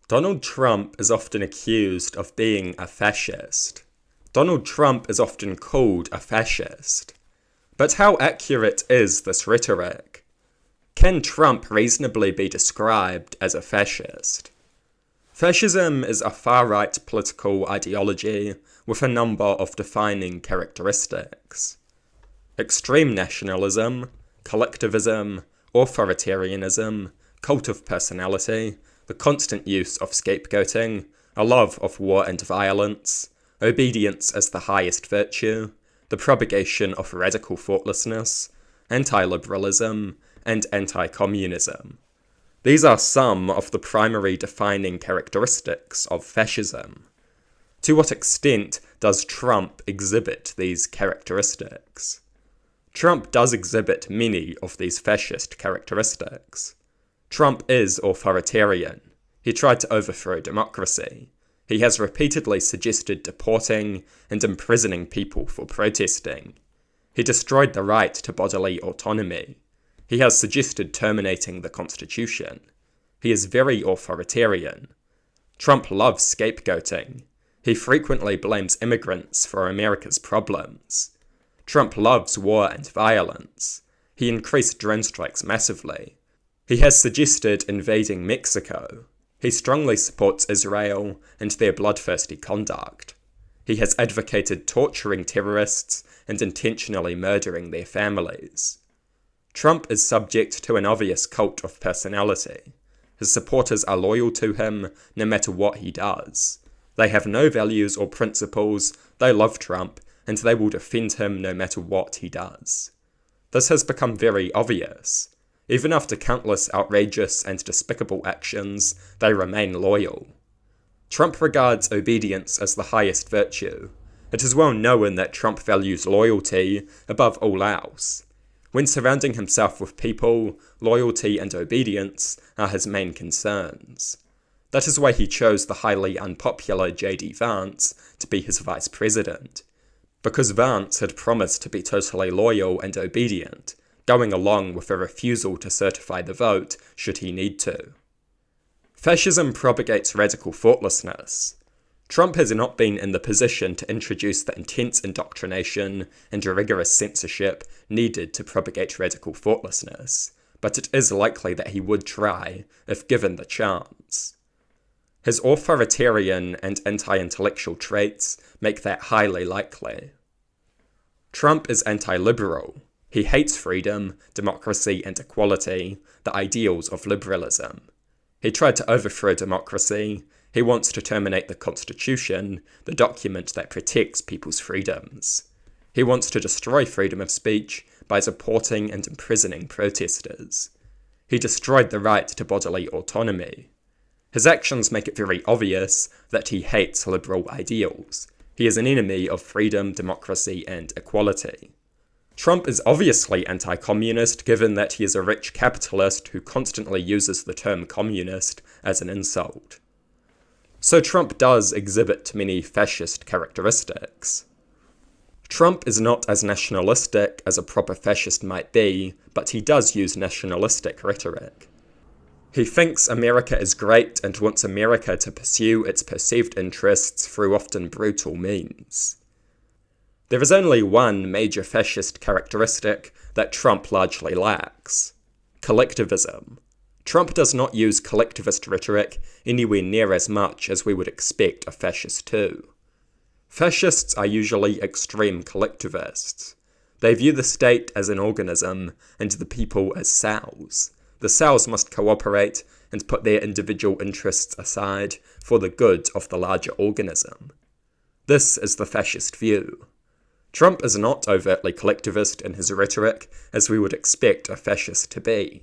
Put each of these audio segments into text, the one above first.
Donald Trump is often accused of being a fascist. Donald Trump is often called a fascist. But how accurate is this rhetoric? Can Trump reasonably be described as a fascist? Fascism is a far-right political ideology with a number of defining characteristics. Extreme nationalism, collectivism, authoritarianism, cult of personality, the constant use of scapegoating, a love of war and violence, obedience as the highest virtue, the propagation of radical thoughtlessness, anti-liberalism, and anti-communism. These are some of the primary defining characteristics of fascism. To what extent does Trump exhibit these characteristics? Trump does exhibit many of these fascist characteristics. Trump is authoritarian. He tried to overthrow democracy. He has repeatedly suggested deporting and imprisoning people for protesting. He destroyed the right to bodily autonomy. He has suggested terminating the Constitution. He is very authoritarian. Trump loves scapegoating. He frequently blames immigrants for America's problems. Trump loves war and violence. He increased drone strikes massively. He has suggested invading Mexico. He strongly supports Israel and their bloodthirsty conduct. He has advocated torturing terrorists and intentionally murdering their families. Trump is subject to an obvious cult of personality. His supporters are loyal to him no matter what he does. They have no values or principles, they love Trump, and they will defend him no matter what he does. This has become very obvious. Even after countless outrageous and despicable actions, they remain loyal. Trump regards obedience as the highest virtue. It is well known that Trump values loyalty above all else. When surrounding himself with people, loyalty and obedience are his main concerns. That is why he chose the highly unpopular J.D. Vance to be his vice president. Because Vance had promised to be totally loyal and obedient, going along with a refusal to certify the vote should he need to. Fascism propagates radical thoughtlessness. Trump has not been in the position to introduce the intense indoctrination and rigorous censorship needed to propagate radical thoughtlessness, but it is likely that he would try, if given the chance. His authoritarian and anti-intellectual traits make that highly likely. Trump is anti-liberal. He hates freedom, democracy, and equality, the ideals of liberalism. He tried to overthrow democracy. He wants to terminate the Constitution, the document that protects people's freedoms. He wants to destroy freedom of speech by deporting and imprisoning protesters. He destroyed the right to bodily autonomy. His actions make it very obvious that he hates liberal ideals. He is an enemy of freedom, democracy, and equality. Trump is obviously anti-communist given that he is a rich capitalist who constantly uses the term communist as an insult. So Trump does exhibit many fascist characteristics. Trump is not as nationalistic as a proper fascist might be, but he does use nationalistic rhetoric. He thinks America is great and wants America to pursue its perceived interests through often brutal means. There is only one major fascist characteristic that Trump largely lacks: collectivism. Trump does not use collectivist rhetoric anywhere near as much as we would expect a fascist to. Fascists are usually extreme collectivists. They view the state as an organism and the people as cells. The cells must cooperate and put their individual interests aside for the good of the larger organism. This is the fascist view. Trump is not overtly collectivist in his rhetoric, as we would expect a fascist to be.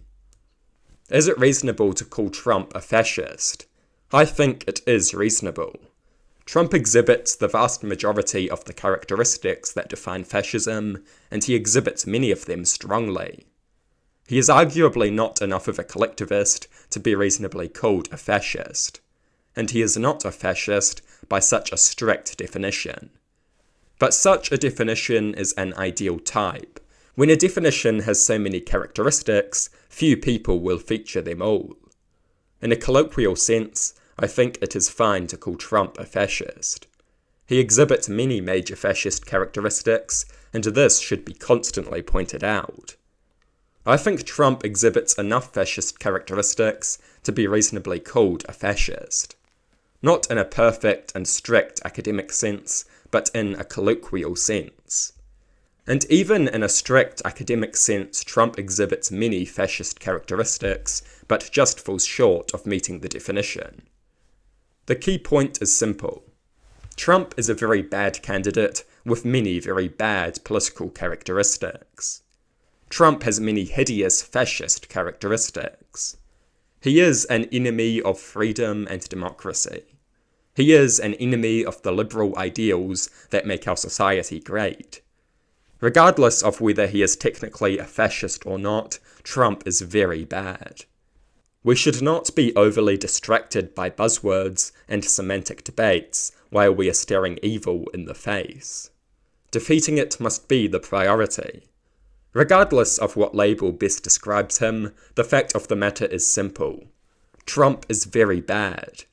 Is it reasonable to call Trump a fascist? I think it is reasonable. Trump exhibits the vast majority of the characteristics that define fascism, and he exhibits many of them strongly. He is arguably not enough of a collectivist to be reasonably called a fascist, and he is not a fascist by such a strict definition. But such a definition is an ideal type. When a definition has so many characteristics, few people will feature them all. In a colloquial sense, I think it is fine to call Trump a fascist. He exhibits many major fascist characteristics, and this should be constantly pointed out. I think Trump exhibits enough fascist characteristics to be reasonably called a fascist. Not in a perfect and strict academic sense, but in a colloquial sense. And even in a strict academic sense, Trump exhibits many fascist characteristics, but just falls short of meeting the definition. The key point is simple. Trump is a very bad candidate with many very bad political characteristics. Trump has many hideous fascist characteristics. He is an enemy of freedom and democracy. He is an enemy of the liberal ideals that make our society great. Regardless of whether he is technically a fascist or not, Trump is very bad. We should not be overly distracted by buzzwords and semantic debates while we are staring evil in the face. Defeating it must be the priority. Regardless of what label best describes him, the fact of the matter is simple. Trump is very bad.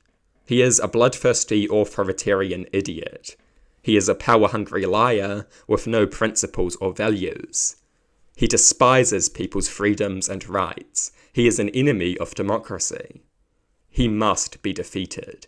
He is a bloodthirsty authoritarian idiot. He is a power-hungry liar with no principles or values. He despises people's freedoms and rights. He is an enemy of democracy. He must be defeated.